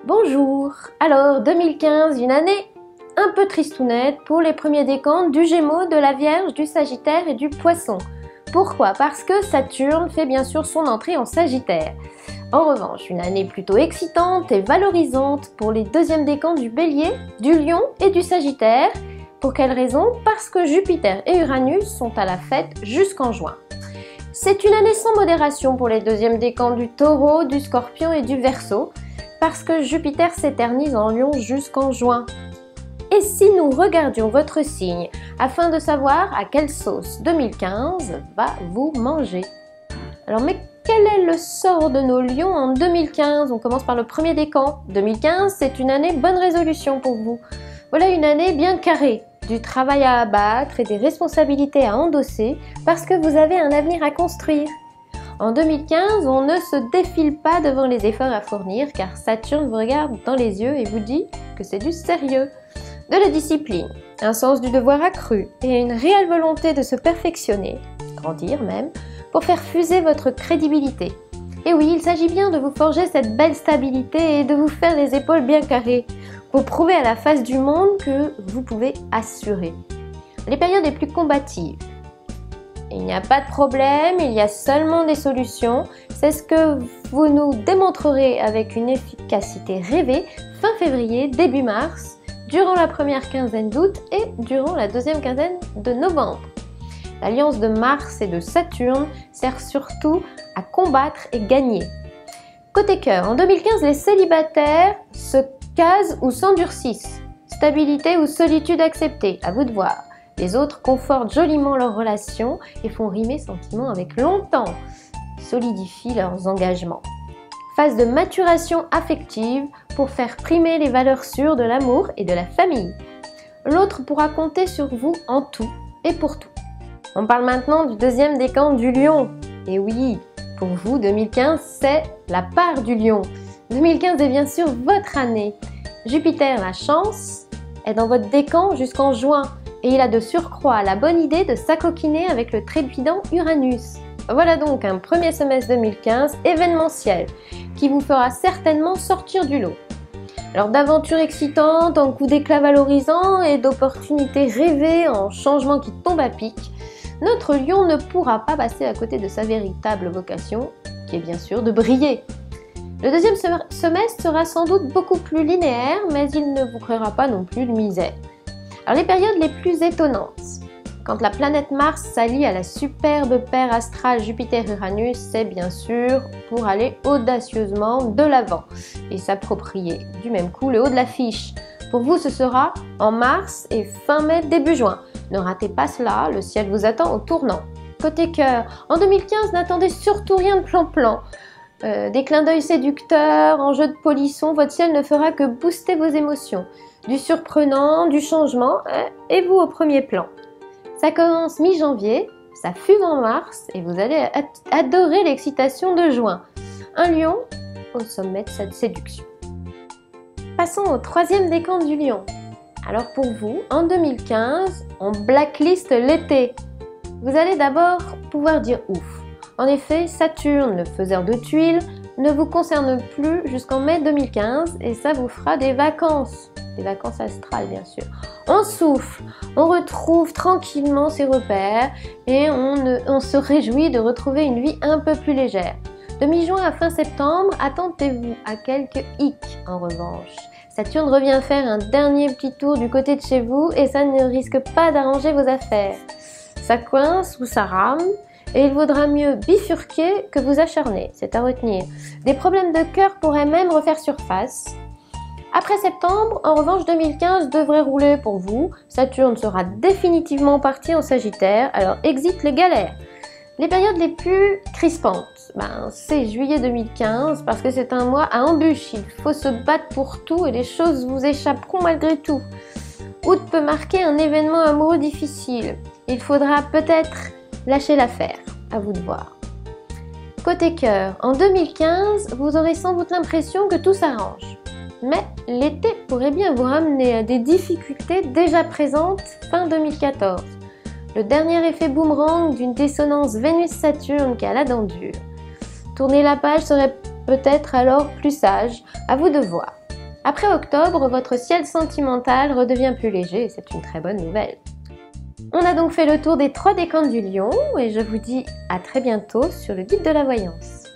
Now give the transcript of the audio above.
Bonjour. Alors 2015, une année un peu tristounette pour les premiers décans du Gémeaux, de la Vierge, du Sagittaire et du Poisson. Pourquoi? Parce que Saturne fait bien sûr son entrée en Sagittaire. En revanche, une année plutôt excitante et valorisante pour les deuxièmes décans du Bélier, du Lion et du Sagittaire. Pour quelle raison? Parce que Jupiter et Uranus sont à la fête jusqu'en juin. C'est une année sans modération pour les deuxièmes décans du Taureau, du Scorpion et du Verseau, parce que Jupiter s'éternise en Lion jusqu'en juin. Et si nous regardions votre signe afin de savoir à quelle sauce 2015 va vous manger? Alors mais quel est le sort de nos lions en 2015? On commence par le premier décan. 2015, c'est une année bonne résolution pour vous. Voilà une année bien carrée, du travail à abattre et des responsabilités à endosser parce que vous avez un avenir à construire. En 2015, on ne se défile pas devant les efforts à fournir car Saturne vous regarde dans les yeux et vous dit que c'est du sérieux. De la discipline, un sens du devoir accru et une réelle volonté de se perfectionner, grandir même, pour faire fuser votre crédibilité. Et oui, il s'agit bien de vous forger cette belle stabilité et de vous faire les épaules bien carrées, pour prouver à la face du monde que vous pouvez assurer. Les périodes les plus combatives. Il n'y a pas de problème, il y a seulement des solutions. C'est ce que vous nous démontrerez avec une efficacité rêvée fin février, début mars, durant la première quinzaine d'août et durant la deuxième quinzaine de novembre. L'alliance de Mars et de Saturne sert surtout à combattre et gagner. Côté cœur, en 2015, les célibataires se casent ou s'endurcissent. Stabilité ou solitude acceptée, à vous de voir. Les autres confortent joliment leurs relations et font rimer sentiments avec longtemps, solidifient leurs engagements. Phase de maturation affective pour faire primer les valeurs sûres de l'amour et de la famille. L'autre pourra compter sur vous en tout et pour tout. On parle maintenant du deuxième décan du Lion. Et oui, pour vous, 2015, c'est la part du Lion. 2015 est bien sûr votre année. Jupiter, la chance, est dans votre décan jusqu'en juin. Et il a de surcroît la bonne idée de s'acoquiner avec le trépidant Uranus. Voilà donc un premier semestre 2015 événementiel qui vous fera certainement sortir du lot. Alors d'aventures excitantes en coups d'éclat valorisants et d'opportunités rêvées en changements qui tombent à pic, notre lion ne pourra pas passer à côté de sa véritable vocation, qui est bien sûr de briller. Le deuxième semestre sera sans doute beaucoup plus linéaire, mais il ne vous créera pas non plus de misère. Alors les périodes les plus étonnantes. Quand la planète Mars s'allie à la superbe paire astrale Jupiter-Uranus, c'est bien sûr pour aller audacieusement de l'avant et s'approprier du même coup le haut de l'affiche. Pour vous, ce sera en mars et fin mai, début juin. Ne ratez pas cela, le ciel vous attend au tournant. Côté cœur, en 2015, n'attendez surtout rien de plan-plan. Des clins d'œil séducteurs, en jeu de polisson, votre ciel ne fera que booster vos émotions. Du surprenant, du changement, et vous au premier plan. Ça commence mi-janvier, ça fuse en mars, et vous allez adorer l'excitation de juin. Un lion au sommet de cette séduction. Passons au troisième décan du Lion. Alors pour vous, en 2015, on blacklist l'été. Vous allez d'abord pouvoir dire ouf. En effet, Saturne, le faiseur de tuiles, ne vous concerne plus jusqu'en mai 2015 et ça vous fera des vacances astrales bien sûr. On souffle, on retrouve tranquillement ses repères et on se réjouit de retrouver une vie un peu plus légère. De mi-juin à fin septembre, attendez-vous à quelques hicks en revanche. Saturne revient faire un dernier petit tour du côté de chez vous et ça ne risque pas d'arranger vos affaires. Ça coince ou ça rame et il vaudra mieux bifurquer que vous acharner, c'est à retenir. Des problèmes de cœur pourraient même refaire surface. Après septembre, en revanche, 2015 devrait rouler pour vous. Saturne sera définitivement parti en Sagittaire, alors exit les galères. Les périodes les plus crispantes, c'est juillet 2015 parce que c'est un mois à embûches. Il faut se battre pour tout et les choses vous échapperont malgré tout. Août peut marquer un événement amoureux difficile. Il faudra peut-être lâcher l'affaire, à vous de voir. Côté cœur, en 2015, vous aurez sans doute l'impression que tout s'arrange. Mais l'été pourrait bien vous ramener à des difficultés déjà présentes fin 2014. Le dernier effet boomerang d'une dissonance Vénus-Saturne qui a la dent dure. Tourner la page serait peut-être alors plus sage, à vous de voir. Après octobre, votre ciel sentimental redevient plus léger et c'est une très bonne nouvelle. On a donc fait le tour des 3 décans du lion et je vous dis à très bientôt sur le guide de la voyance.